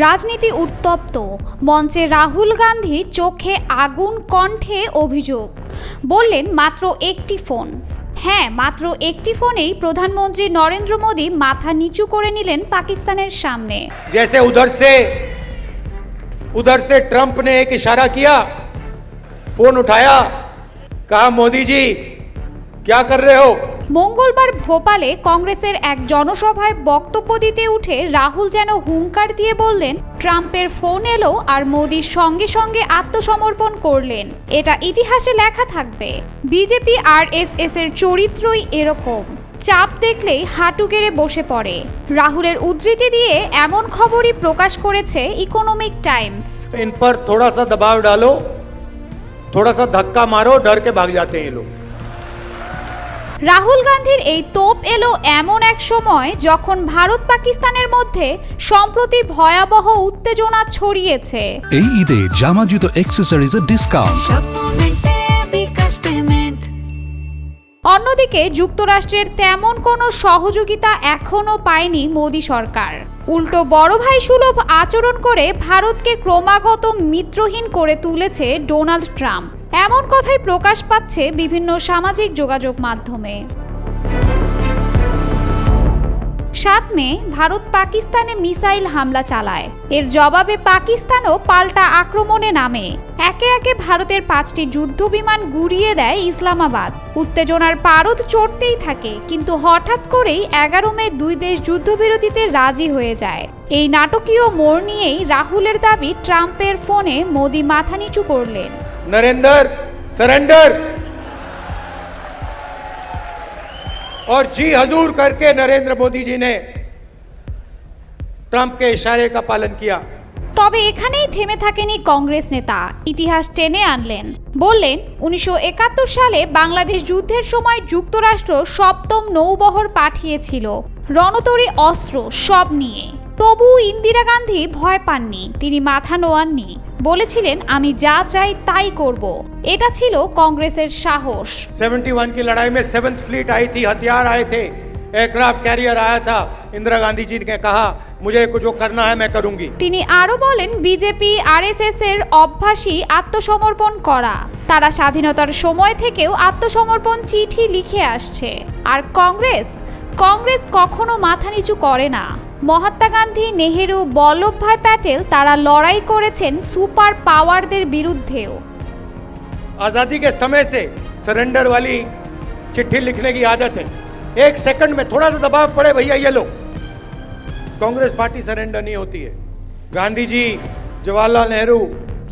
রাজনীতি উত্তপ্ত, মঞ্চে রাহুল গান্ধী চোখে আগুন, কণ্ঠে অভিযোগ। বললেন মাত্র একটি ফোন। হ্যাঁ, মাত্র একটি ফোনেই প্রধানমন্ত্রী নরেন্দ্র মোদী মাথা নিচু করে নিলেন পাকিস্তানের সামনে। जैसे उधर से ट्रंप ने एक इशारा किया, फोन उठाया, कहा मोदी जी क्या कर रहे हो। মঙ্গলবার ভোপালে কংগ্রেসের এক জনসভায় বক্তব্য দিতে উঠে রাহুল যেন হুঙ্কার দিয়ে বললেন, ট্রাম্পের ফোন এলো আর মোদির সঙ্গে সঙ্গে আত্মসমর্পণ করলেন। এটা ইতিহাসে লেখা থাকবে। বিজেপি আরএসএস এর চরিত্রই এরকম, চাপ দেখলেই হাঁটু গেড়ে বসে পড়ে। রাহুলের উদ্ধৃতি দিয়ে এমন খবরই প্রকাশ করেছে ইকোনমিক টাইমস। इन पर थोड़ा सा दबाव डालो, थोड़ा सा धक्का मारो, डर के भाग जाते हैं ये लोग। রাহুল গান্ধীর এই তোপ এলো এমন এক সময় যখন ভারত পাকিস্তানের মধ্যে সম্প্রতি ভয়াবহ উত্তেজনা ছড়িয়েছে। এই ঈদে জামা জুতো অ্যাকসেসরিজের ডিসকাউন্ট। অন্যদিকে যুক্তরাষ্ট্রের তেমন কোনো সহযোগিতা এখনো পায়নি মোদী সরকার। উল্টো বড় ভাই সুলভ আচরণ করে ভারতকে ক্রমাগত মিত্রহীন করে তুলেছে ডোনাল্ড ট্রাম্প। এমন কথাই প্রকাশ পাচ্ছে বিভিন্ন সামাজিক যোগাযোগ মাধ্যমে। 7 মে ভারত পাকিস্তানে মিসাইল হামলা চালায়। এর জবাবে পাকিস্তানও পাল্টা আক্রমণে নামে। একে একে ভারতের 5টি যুদ্ধ বিমান গুড়িয়ে দেয় ইসলামাবাদ। উত্তেজনার পারদ চড়তেই থাকে, কিন্তু হঠাৎ করেই 11 মে দুই দেশ যুদ্ধবিরতিতে রাজি হয়ে যায়। এই নাটকীয় মোড় নিয়েই রাহুলের দাবি, ট্রাম্পের ফোনে মোদি মাথা নিচু করলেন। नरेंद्र सरेंडर, और जी हजूर करके नरेंद्र मोदी जी ने ट्रंप के इशारे का पालन किया। তবে এখানেই থেমে থাকেনি কংগ্রেস নেতা, ইতিহাস টেনে আনলেন। বললেন 1971 সালে বাংলাদেশ যুদ্ধের সময় যুক্তরাষ্ট্র 7ম নৌবহর পাঠিয়েছিল, রণতরী, অস্ত্র সব নিয়ে। তবু ইন্দিরা গান্ধী ভয় পাননি, তিনি মাথা নোয়াননি। বলেছিলেন, আমি যা চাই তাই করব। এটা ছিল কংগ্রেসের সাহস। 71 की लड़ाई में 7th फ्लीट आई थी, हथियार आए थे, एयरक्राफ्ट कैरियर आया था। इंदिरा गांधी जी ने कहा, मुझे जो करना है मैं करूंगी। তিনি আরো বলেন, বিজেপি আরএসএস এর অভ্যাসই আত্মসমর্পণ করা। তারা স্বাধীনতার সময় থেকেও আত্মসমর্পণ চিঠি লিখে আসছে। আর কংগ্রেস কখনো মাথা নিচু করে না। মহাত্মা গান্ধী, নেহেরু, বল্লভভাই প্যাটেল তারা লড়াই করেছেন সুপার পাওয়ারদের বিরুদ্ধেও। आजादी के समय से सरेंडर वाली चिट्ठी लिखने की आदत है। 1 सेकंड में थोड़ा सा दबाव पड़े, भैया ये लो। कांग्रेस पार्टी सरेंडर नहीं होती है। गांधी जी, जवाहरलाल नेहरू,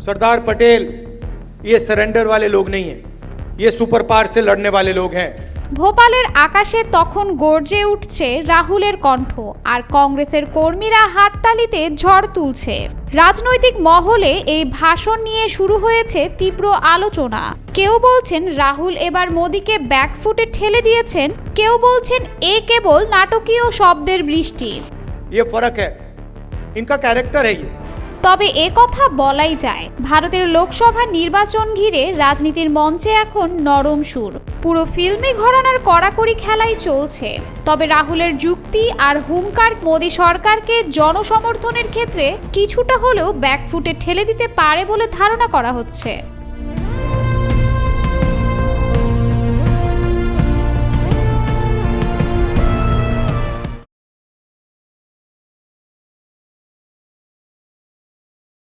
सरदार पटेल ये सरेंडर वाले लोग नहीं हैं, ये सुपर पावर से लड़ने वाले लोग हैं। ভোপালের আকাশে তখন গর্জে উঠছে রাহুলের কণ্ঠ, আর কংগ্রেসের কর্মীরা হাততালিতে ঝড় তুলছে। রাজনৈতিক মহলে এই ভাষণ নিয়ে শুরু হয়েছে তীব্র আলোচনা। কেউ বলছেন রাহুল এবার মোদীকে ব্যাকফুটে ঠেলে দিয়েছেন, কেউ বলছেন এ কেবল নাটকীয় শব্দের বৃষ্টি। ये फर्क है, इनका कैरेक्टर है ये। তবে এ কথা বলাই যায়, ভারতের লোকসভা নির্বাচন ঘিরে রাজনীতির মঞ্চে এখন নরম সুর। পুরো ফিল্মি ঘরানার কড়াকড়ি খেলাই চলছে। তবে রাহুলের যুক্তি আর হুঙ্কার মোদী সরকারকে জনসমর্থনের ক্ষেত্রে কিছুটা হলেও ব্যাকফুটে ঠেলে দিতে পারে বলে ধারণা করা হচ্ছে।